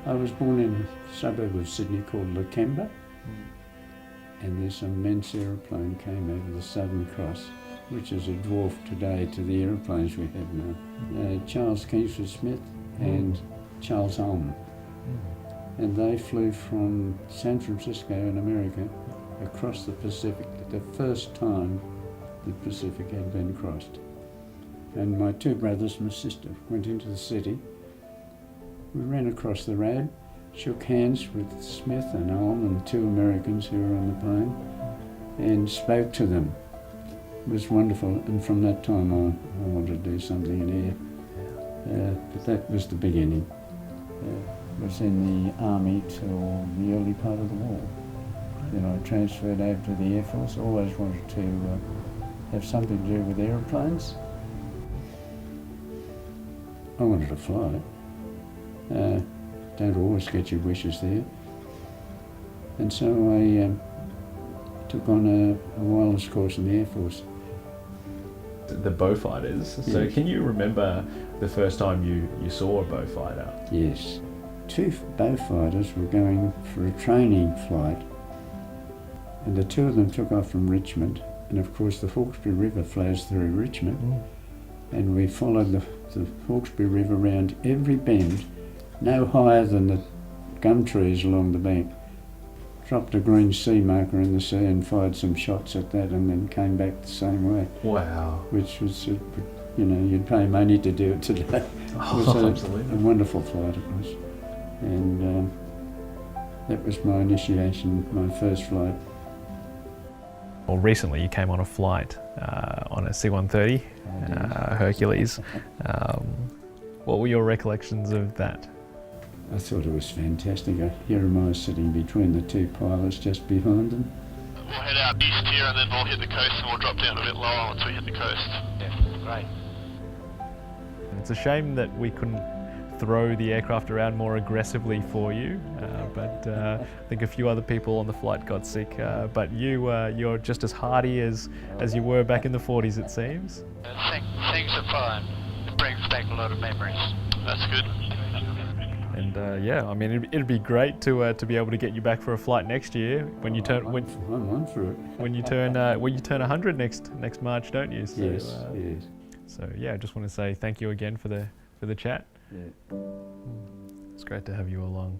I was born in a suburb of Sydney called Lakemba, and this immense aeroplane came over the Southern Cross, which is a dwarf today to the aeroplanes we have now. Charles Kingsford Smith and Charles Ullman. And they flew from San Francisco in America across the Pacific, the first time the Pacific had been crossed. And my two brothers and my sister went into the city. We ran across the road, shook hands with Smith and Ullman and two Americans who were on the plane, and spoke to them. It was wonderful, and from that time on I wanted to do something in air. But that was the beginning. I was in the army till the early part of the war. Then I transferred over to the Air Force. Always wanted to have something to do with aeroplanes. I wanted to fly. Don't always get your wishes there. And so I took on a wireless course in the Air Force. The Beaufighters. So Yes. can you remember the first time you saw a Beaufighter? Yes. Two Beaufighters were going for a training flight, and the two of them took off from Richmond, and of course the Hawkesbury River flows through Richmond, and we followed the Hawkesbury River round every bend, no higher than the gum trees along the bank. Dropped a green sea marker in the sea and fired some shots at that, and then came back the same way. Wow. Which was, you'd pay money to do it today. Oh, It was absolutely. a wonderful flight it was. And that was my initiation, my first flight. Well, recently you came on a flight on a C-130 Hercules. What were your recollections of that? I thought it was fantastic. Here am I sitting between the two pilots just behind them. We'll head out east here and then we'll hit the coast and we'll drop down a bit lower once we hit the coast. Yeah, great. It's a shame that we couldn't throw the aircraft around more aggressively for you, but I think a few other people on the flight got sick. But you're just as hardy as you were back in the 40s, it seems. Things are fine. It brings back a lot of memories. That's good. And yeah, I mean, it'd be great to be able to get you back for a flight next year when you turn I'm on for it. when you turn 100 next March, don't you? So, Yes, yes. So yeah, I just want to say thank you again for the chat. Yeah. It's great to have you along.